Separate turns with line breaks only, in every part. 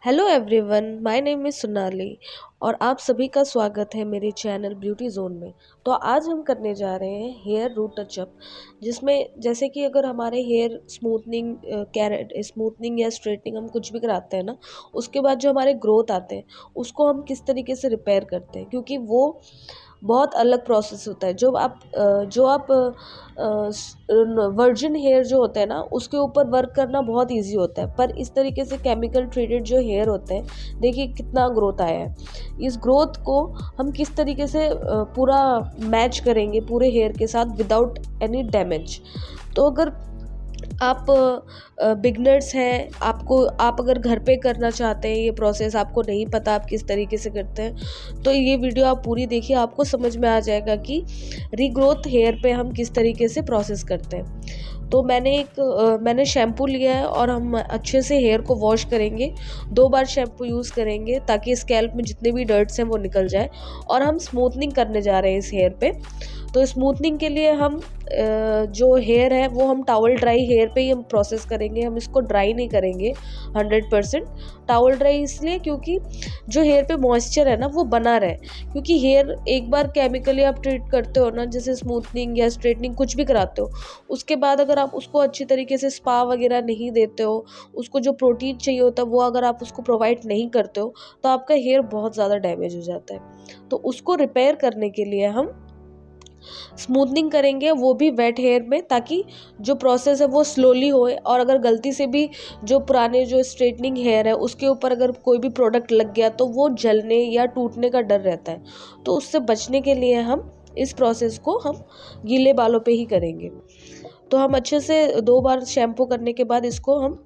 Hello everyone, my name is Sonali और आप सभी का स्वागत है मेरे चैनल ब्यूटी जोन में। तो आज हम करने जा रहे हैं हेयर रूट टचअप, जिसमें जैसे कि अगर हमारे हेयर स्मूथनिंग स्मूथनिंग या स्ट्रेटनिंग हम कुछ भी कराते हैं ना, उसके बाद जो हमारे ग्रोथ आते हैं उसको हम किस तरीके से रिपेयर करते हैं, क्योंकि वो बहुत अलग प्रोसेस होता है। जो आप वर्जिन हेयर जो होता है ना, उसके ऊपर वर्क करना बहुत इजी होता है, पर इस तरीके से केमिकल ट्रीटेड जो हेयर होते हैं, देखिए कितना ग्रोथ आया है। इस ग्रोथ को हम किस तरीके से पूरा मैच करेंगे पूरे हेयर के साथ विदाउट एनी डैमेज। तो अगर आप बिगनर्स हैं, आप अगर घर पे करना चाहते हैं ये प्रोसेस, आपको नहीं पता आप किस तरीके से करते हैं, तो ये वीडियो आप पूरी देखिए, आपको समझ में आ जाएगा कि रीग्रोथ हेयर पे हम किस तरीके से प्रोसेस करते हैं। तो मैंने शैम्पू लिया है और हम अच्छे से हेयर को वॉश करेंगे। 2 बार शैम्पू यूज़ करेंगे ताकि स्कैल्प में जितने भी डर्ट्स हैं वो निकल जाए। और हम स्मूथनिंग करने जा रहे हैं इस हेयर पे। तो स्मूथनिंग के लिए हम जो हेयर है वो हम टॉवल ड्राई हेयर पे ही हम प्रोसेस करेंगे, हम इसको ड्राई नहीं करेंगे 100%। टॉवल ड्राई इसलिए क्योंकि जो हेयर पे मॉइस्चर है ना वो बना रहे, क्योंकि हेयर एक बार केमिकली आप ट्रीट करते हो ना, जैसे स्मूथनिंग या स्ट्रेटनिंग कुछ भी कराते हो, उसके बाद अगर आप उसको अच्छी तरीके से स्पा वगैरह नहीं देते हो, उसको जो प्रोटीन चाहिए होता है वो अगर आप उसको प्रोवाइड नहीं करते हो, तो आपका हेयर बहुत ज़्यादा डैमेज हो जाता है। तो उसको रिपेयर करने के लिए हम स्मूथनिंग करेंगे, वो भी वेट हेयर में, ताकि जो प्रोसेस है वो स्लोली होए। और अगर गलती से भी जो पुराने जो स्ट्रेटनिंग हेयर है उसके ऊपर अगर कोई भी प्रोडक्ट लग गया तो वो जलने या टूटने का डर रहता है। तो उससे बचने के लिए हम इस प्रोसेस को हम गीले बालों पे ही करेंगे। तो हम अच्छे से 2 बार शैम्पू करने के बाद इसको हम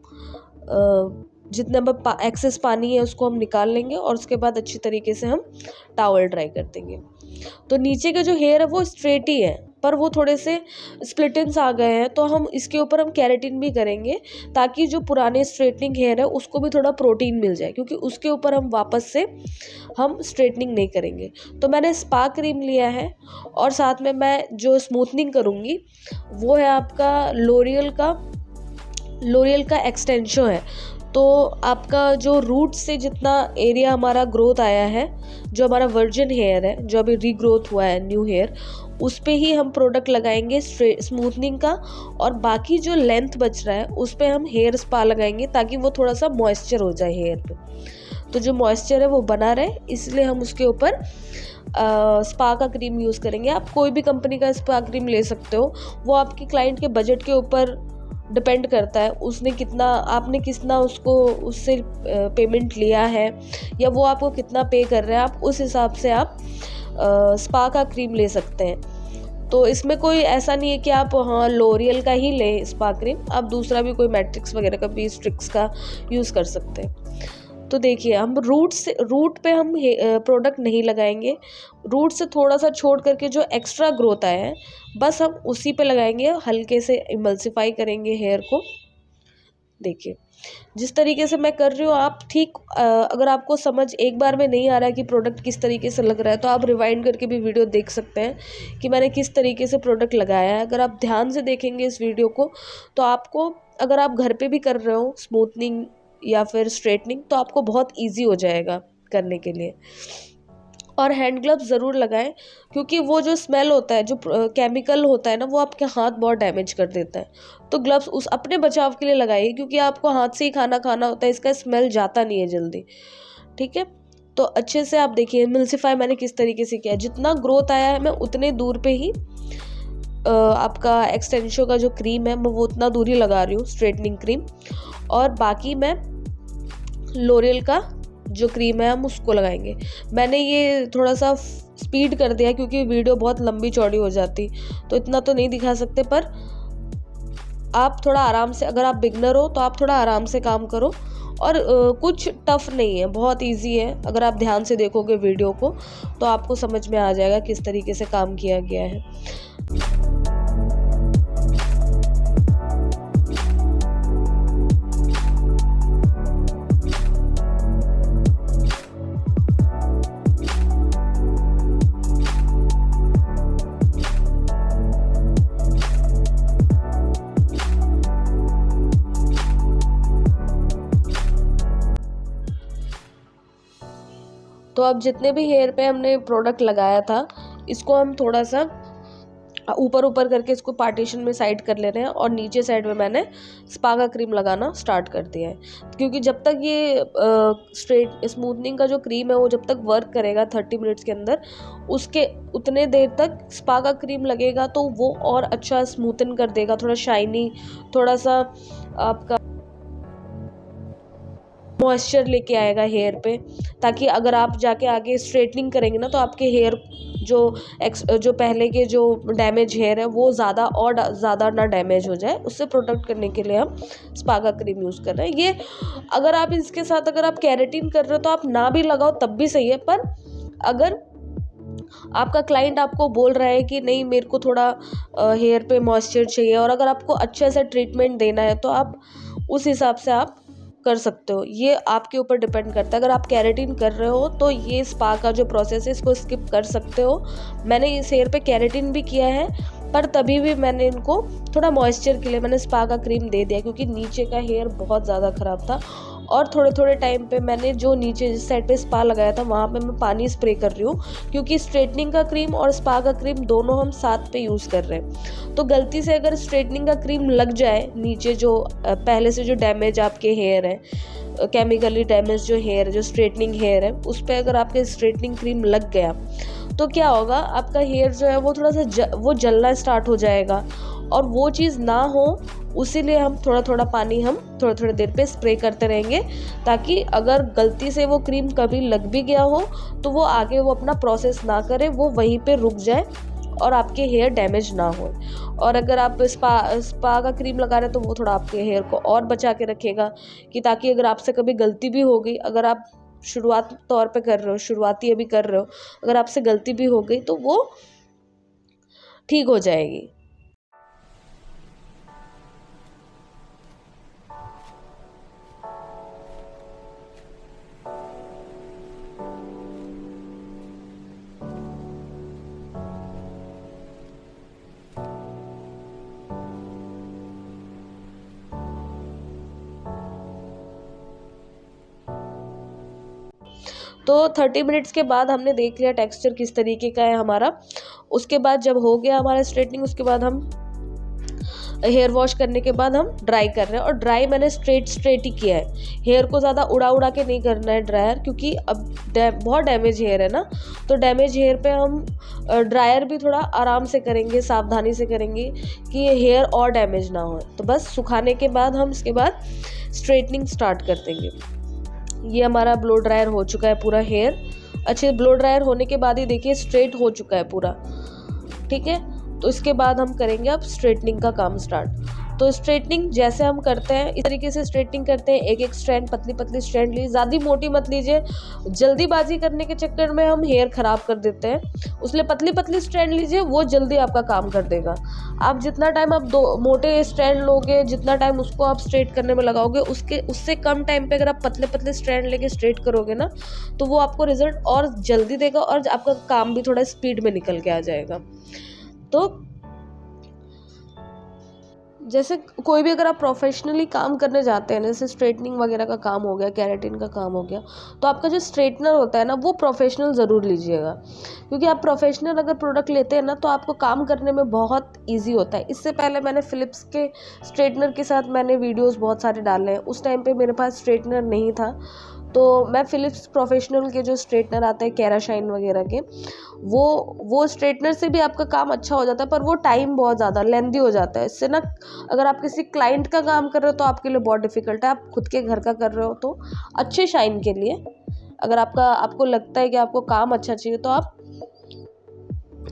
जितना एक्सेस पानी है उसको हम निकाल लेंगे, और उसके बाद अच्छी तरीके से हम टॉवल ड्राई कर देंगे। तो नीचे के जो हेयर है वो स्ट्रेट ही है, पर वो थोड़े से स्प्लिटेंस आ गए हैं, तो हम इसके ऊपर हम केराटिन भी करेंगे, ताकि जो पुराने स्ट्रेटनिंग हेयर है उसको भी थोड़ा प्रोटीन मिल जाए, क्योंकि उसके ऊपर हम वापस से हम स्ट्रेटनिंग नहीं करेंगे। तो मैंने स्पा क्रीम लिया है, और साथ में मैं जो स्मूथनिंग करूँगी वो है आपका लोरियल का एक्सटेंशो है। तो आपका जो रूट से जितना एरिया हमारा ग्रोथ आया है, जो हमारा वर्जिन हेयर है, जो अभी रीग्रोथ हुआ है न्यू हेयर, उस पे ही हम प्रोडक्ट लगाएंगे स्मूथनिंग का, और बाकी जो लेंथ बच रहा है उस पे हम हेयर स्पा लगाएंगे, ताकि वो थोड़ा सा मॉइस्चर हो जाए हेयर पे। तो जो मॉइस्चर है वो बना रहे, इसलिए हम उसके ऊपर स्पा का क्रीम यूज़ करेंगे। आप कोई भी कंपनी का स्पा क्रीम ले सकते हो, वो आपके क्लाइंट के बजट के ऊपर डिपेंड करता है, आपने कितना उससे पेमेंट लिया है, या वो आपको कितना पे कर रहे हैं, आप उस हिसाब से आप स्पा का क्रीम ले सकते हैं। तो इसमें कोई ऐसा नहीं है कि आप लोरियल का ही लें स्पा क्रीम, आप दूसरा भी कोई मैट्रिक्स वगैरह का भी स्ट्रिक्स का यूज़ कर सकते हैं। तो देखिए, हम रूट पे हम प्रोडक्ट नहीं लगाएंगे, रूट से थोड़ा सा छोड़ करके जो एक्स्ट्रा ग्रोथ आया है बस हम उसी पे लगाएंगे, हल्के से इमल्सिफाई करेंगे हेयर को। देखिए जिस तरीके से मैं कर रही हूँ, आप अगर आपको समझ एक बार में नहीं आ रहा है कि प्रोडक्ट किस तरीके से लग रहा है, तो आप रिवाइंड करके भी वीडियो देख सकते हैं कि मैंने किस तरीके से प्रोडक्ट लगाया है। अगर आप ध्यान से देखेंगे इस वीडियो को, तो आपको, अगर आप घर पे भी कर रहे हो स्मूथनिंग या फिर स्ट्रेटनिंग, तो आपको बहुत ईजी हो जाएगा करने के लिए। और हैंड ग्लव्स ज़रूर लगाएं, क्योंकि वो जो स्मेल होता है, जो केमिकल होता है ना, वो आपके हाथ बहुत डैमेज कर देता है। तो ग्लव्स उस अपने बचाव के लिए लगाइए, क्योंकि आपको हाथ से ही खाना खाना होता है, इसका स्मेल जाता नहीं है जल्दी। ठीक है, तो अच्छे से आप देखिए एमल्सिफाई मैंने किस तरीके से किया, जितना ग्रोथ आया है मैं उतने दूर पे ही आपका एक्सटेंशो का जो क्रीम है मैं वो उतना दूर ही लगा रही हूँ, स्ट्रेटनिंग क्रीम। और बाकी मैं लोरियल का जो क्रीम है हम उसको लगाएंगे। मैंने ये थोड़ा सा स्पीड कर दिया क्योंकि वीडियो बहुत लंबी चौड़ी हो जाती, तो इतना तो नहीं दिखा सकते, पर आप थोड़ा आराम से, अगर आप बिगनर हो तो आप थोड़ा आराम से काम करो। और कुछ टफ नहीं है, बहुत इजी है। अगर आप ध्यान से देखोगे वीडियो को तो आपको समझ में आ जाएगा किस तरीके से काम किया गया है। तो अब जितने भी हेयर पे हमने प्रोडक्ट लगाया था इसको हम थोड़ा सा ऊपर ऊपर करके इसको पार्टीशन में साइड कर ले रहे हैं और नीचे साइड में मैंने स्पा का क्रीम लगाना स्टार्ट कर दिया है, क्योंकि जब तक ये स्ट्रेट स्मूथनिंग का जो क्रीम है वो जब तक वर्क करेगा 30 मिनट्स के अंदर, उसके उतने देर तक स्पा का क्रीम लगेगा तो वो और अच्छा स्मूथन कर देगा, थोड़ा शाइनी, थोड़ा सा आपका मॉइस्चर लेके आएगा हेयर पे, ताकि अगर आप जाके आगे स्ट्रेटनिंग करेंगे ना तो आपके हेयर जो पहले के जो डैमेज हेयर है वो ज़्यादा और ज़्यादा ना डैमेज हो जाए, उससे प्रोटेक्ट करने के लिए हम स्पा का क्रीम यूज़ कर रहे हैं। ये अगर आप इसके साथ अगर आप केराटिन कर रहे हो तो आप ना भी लगाओ तब भी सही है, पर अगर आपका क्लाइंट आपको बोल रहा है कि नहीं मेरे को थोड़ा हेयर पे मॉइस्चर चाहिए और अगर आपको अच्छे से ट्रीटमेंट देना है तो आप उस हिसाब से आप कर सकते हो, ये आपके ऊपर डिपेंड करता है। अगर आप केराटिन कर रहे हो तो ये स्पा का जो प्रोसेस है इसको स्किप कर सकते हो। मैंने इस हेयर पे केराटिन भी किया है, पर तभी भी मैंने इनको थोड़ा मॉइस्चर के लिए मैंने स्पा का क्रीम दे दिया, क्योंकि नीचे का हेयर बहुत ज़्यादा ख़राब था और थोड़े थोड़े टाइम पे मैंने जो नीचे जिस साइड पे स्पा लगाया था वहाँ पे मैं पानी स्प्रे कर रही हूँ, क्योंकि स्ट्रेटनिंग का क्रीम और स्पा का क्रीम दोनों हम साथ पे यूज़ कर रहे हैं। तो गलती से अगर स्ट्रेटनिंग का क्रीम लग जाए नीचे जो पहले से जो डैमेज आपके हेयर है, केमिकली डैमेज जो हेयर है, जो स्ट्रेटनिंग हेयर है, उस पर अगर आपके स्ट्रेटनिंग क्रीम लग गया तो क्या होगा, आपका हेयर जो है वो थोड़ा सा वो जलना स्टार्ट हो जाएगा, और वो चीज़ ना हो उसीलिए हम थोड़ा थोड़ा पानी हम थोड़ी थोड़ी देर पे स्प्रे करते रहेंगे, ताकि अगर गलती से वो क्रीम कभी लग भी गया हो तो वो आगे वो अपना प्रोसेस ना करे, वो वहीं पे रुक जाए और आपके हेयर डैमेज ना हो। और अगर आप स्पा का क्रीम लगा रहे हैं तो वो थोड़ा आपके हेयर को और बचा के रखेगा, कि ताकि अगर आपसे कभी गलती भी हो गई, अगर आप शुरुआत तौर पे कर रहे हो, शुरुआती अभी कर रहे हो, अगर आपसे गलती भी हो गई तो वो ठीक हो जाएगी। तो 30 मिनट्स के बाद हमने देख लिया टेक्सचर किस तरीके का है हमारा। उसके बाद जब हो गया हमारा स्ट्रेटनिंग, उसके बाद हम हेयर वॉश करने के बाद हम ड्राई कर रहे हैं, और ड्राई मैंने स्ट्रेट ही किया है। हेयर को ज़्यादा उड़ा के नहीं करना है ड्रायर, क्योंकि अब बहुत डैमेज हेयर है ना, तो डैमेज हेयर पे हम ड्रायर भी थोड़ा आराम से करेंगे, सावधानी से करेंगे कि ये हेयर और डैमेज ना हो। तो बस सुखाने के बाद हम इसके बाद स्ट्रेटनिंग स्टार्ट कर देंगे। ये हमारा ब्लो ड्रायर हो चुका है पूरा हेयर, अच्छे ब्लो ड्रायर होने के बाद ही देखिए स्ट्रेट हो चुका है पूरा, ठीक है। तो इसके बाद हम करेंगे अब स्ट्रेटनिंग का काम स्टार्ट। तो स्ट्रेटनिंग जैसे हम करते हैं इस तरीके से स्ट्रेटनिंग करते हैं, एक एक स्ट्रैंड पतली पतली स्ट्रैंड लीजिए, ज़्यादा मोटी मत लीजिए, जल्दीबाजी करने के चक्कर में हम हेयर ख़राब कर देते हैं, उसलिए पतली पतली स्ट्रैंड लीजिए, वो जल्दी आपका काम कर देगा। आप जितना टाइम आप दो मोटे स्ट्रैंड लोगे, जितना टाइम उसको आप स्ट्रेट करने में लगाओगे, उससे कम टाइम पे अगर आप पतले पतले स्ट्रैंड लेके स्ट्रेट करोगे ना तो वो आपको रिजल्ट और जल्दी देगा और आपका काम भी थोड़ा स्पीड में निकल के आ जाएगा। तो जैसे कोई भी अगर आप प्रोफेशनली काम करने जाते हैं, जैसे स्ट्रेटनिंग वगैरह का काम हो गया, केराटिन का काम हो गया, तो आपका जो स्ट्रेटनर होता है ना वो प्रोफेशनल ज़रूर लीजिएगा, क्योंकि आप प्रोफेशनल अगर प्रोडक्ट लेते हैं ना तो आपको काम करने में बहुत इजी होता है। इससे पहले मैंने फ़िलिप्स के स्ट्रेटनर के साथ मैंने वीडियोस बहुत सारे डाले हैं, उस टाइम पे मेरे पास स्ट्रेटनर नहीं था, तो मैं फ़िलिप्स प्रोफेशनल के जो स्ट्रेटनर आते हैं केराशाइन वगैरह के, वो स्ट्रेटनर से भी आपका काम अच्छा हो जाता है, पर वो टाइम बहुत ज़्यादा लेंदी हो जाता है। इससे ना अगर आप किसी क्लाइंट का काम कर रहे हो तो आपके लिए बहुत डिफ़िकल्ट है, आप खुद के घर का कर रहे हो तो अच्छे शाइन के लिए अगर आपको लगता है कि आपको काम अच्छा चाहिए तो आप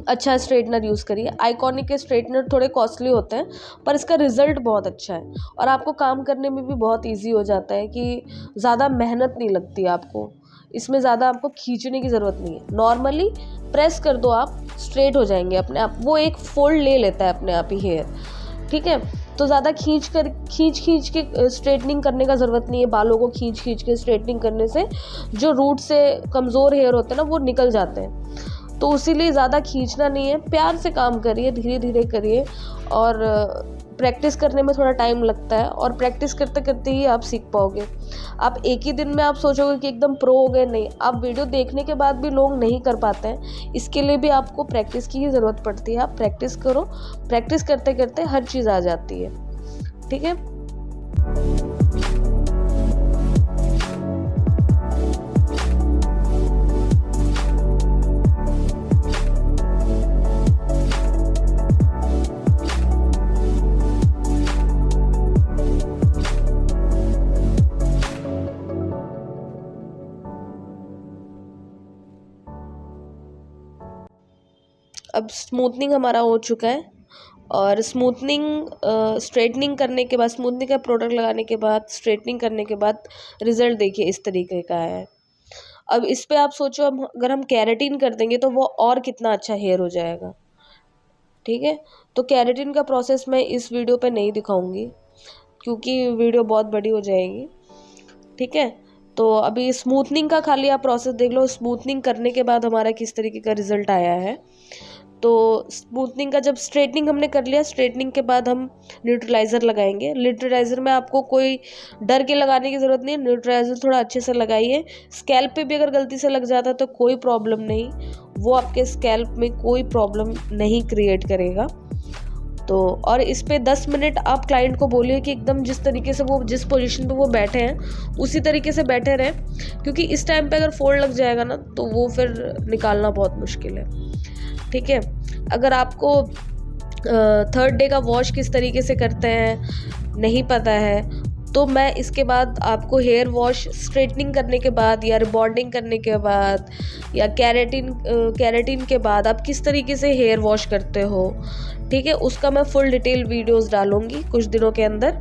अच्छा स्ट्रेटनर यूज़ करिए। आइकॉनिक के स्ट्रेटनर थोड़े कॉस्टली होते हैं पर इसका रिज़ल्ट बहुत अच्छा है और आपको काम करने में भी बहुत इजी हो जाता है, कि ज़्यादा मेहनत नहीं लगती आपको इसमें, ज़्यादा आपको खींचने की ज़रूरत नहीं है। नॉर्मली प्रेस कर दो, आप स्ट्रेट हो जाएंगे अपने आप, वो एक फोल्ड ले लेता है अपने आप ही हेयर, ठीक है। तो ज़्यादा खींच के स्ट्रेटनिंग करने का ज़रूरत नहीं है। बालों को खींच के स्ट्रेटनिंग करने से जो रूट से कमज़ोर हेयर होते हैं ना वो निकल जाते हैं, तो इसीलिए ज़्यादा खींचना नहीं है, प्यार से काम करिए, धीरे धीरे करिए और प्रैक्टिस करने में थोड़ा टाइम लगता है और प्रैक्टिस करते करते ही आप सीख पाओगे। आप एक ही दिन में आप सोचोगे कि एकदम प्रो हो गए, नहीं। आप वीडियो देखने के बाद भी लोग नहीं कर पाते हैं, इसके लिए भी आपको प्रैक्टिस की ही ज़रूरत पड़ती है। आप प्रैक्टिस करो, प्रैक्टिस करते करते हर चीज़ आ जाती है। ठीक है। अब स्मूथनिंग हमारा हो चुका है और स्मूथनिंग स्ट्रेटनिंग करने के बाद, स्मूथनिंग का प्रोडक्ट लगाने के बाद, स्ट्रेटनिंग करने के बाद रिजल्ट देखिए इस तरीके का है। अब इस पे आप सोचो, अगर हम कैरेटीन कर देंगे तो वो और कितना अच्छा हेयर हो जाएगा। ठीक है। तो कैरेटीन का प्रोसेस मैं इस वीडियो पे नहीं दिखाऊंगी क्योंकि वीडियो बहुत बड़ी हो जाएगी। ठीक है। तो अभी स्मूथनिंग का खाली आप प्रोसेस देख लो, स्मूथनिंग करने के बाद हमारा किस तरीके का रिजल्ट आया है। तो स्मूथनिंग का जब स्ट्रेटनिंग हमने कर लिया, स्ट्रेटनिंग के बाद हम न्यूट्रलाइज़र लगाएंगे। न्यूट्रलाइज़र में आपको कोई डर के लगाने की ज़रूरत नहीं है, न्यूट्रलाइज़र थोड़ा अच्छे से लगाइए। स्कैल्प पे भी अगर गलती से लग जाता है तो कोई प्रॉब्लम नहीं, वो आपके स्कैल्प में कोई प्रॉब्लम नहीं क्रिएट करेगा। तो और इस पे 10 मिनट आप क्लाइंट को बोलिए कि एकदम जिस तरीके से वो, जिस पोजीशन पे वो बैठे हैं उसी तरीके से बैठे रहें, क्योंकि इस टाइम पे अगर फोल्ड लग जाएगा ना तो वो फिर निकालना बहुत मुश्किल है। ठीक है। अगर आपको थर्ड डे का वॉश किस तरीके से करते हैं नहीं पता है तो मैं इसके बाद आपको हेयर वॉश स्ट्रेटनिंग करने के बाद या रिबॉन्डिंग करने के बाद या कैरेटीन के बाद आप किस तरीके से हेयर वॉश करते हो, ठीक है, उसका मैं फुल डिटेल वीडियोस डालूंगी कुछ दिनों के अंदर।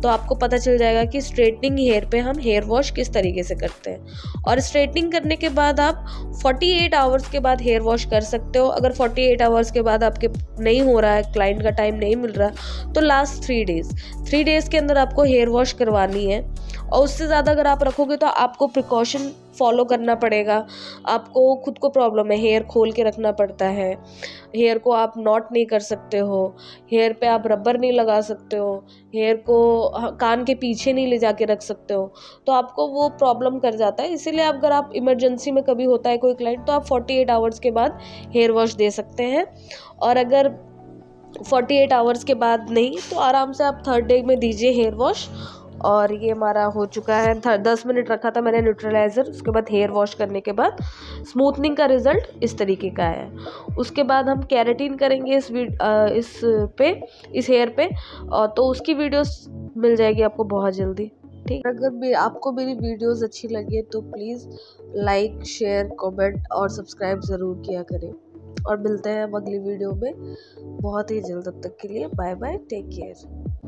तो आपको पता चल जाएगा कि स्ट्रेटनिंग हेयर पे हम हेयर वॉश किस तरीके से करते हैं। और स्ट्रेटनिंग करने के बाद आप 48 आवर्स के बाद हेयर वॉश कर सकते हो। अगर 48 आवर्स के बाद आपके नहीं हो रहा है, क्लाइंट का टाइम नहीं मिल रहा, तो लास्ट 3 डेज़ के अंदर आपको हेयर वॉश करवानी है। और उससे ज़्यादा अगर आप रखोगे तो आपको प्रिकॉशन फॉलो करना पड़ेगा। आपको खुद को प्रॉब्लम है, हेयर खोल के रखना पड़ता है, हेयर को आप नॉट नहीं कर सकते हो, हेयर पे आप रबर नहीं लगा सकते हो, हेयर को कान के पीछे नहीं ले जाके रख सकते हो, तो आपको वो प्रॉब्लम कर जाता है। इसीलिए अगर आप इमरजेंसी में कभी होता है कोई क्लाइंट तो आप 48 आवर्स के बाद हेयर वॉश दे सकते हैं। और अगर 48 आवर्स के बाद नहीं तो आराम से आप थर्ड डे में दीजिए हेयर वॉश। और ये हमारा हो चुका है, 10 मिनट रखा था मैंने न्यूट्रलाइज़र, उसके बाद हेयर वॉश करने के बाद स्मूथनिंग का रिजल्ट इस तरीके का है। उसके बाद हम कैरेटीन करेंगे इस हेयर पे, तो उसकी वीडियोस मिल जाएगी आपको बहुत जल्दी। ठीक। अगर भी आपको मेरी वीडियोस अच्छी लगे तो प्लीज़ लाइक, शेयर, कमेंट और सब्सक्राइब ज़रूर किया करें। और मिलते हैं हम अगली वीडियो में बहुत ही जल्द। तब तक के लिए बाय बाय, टेक केयर।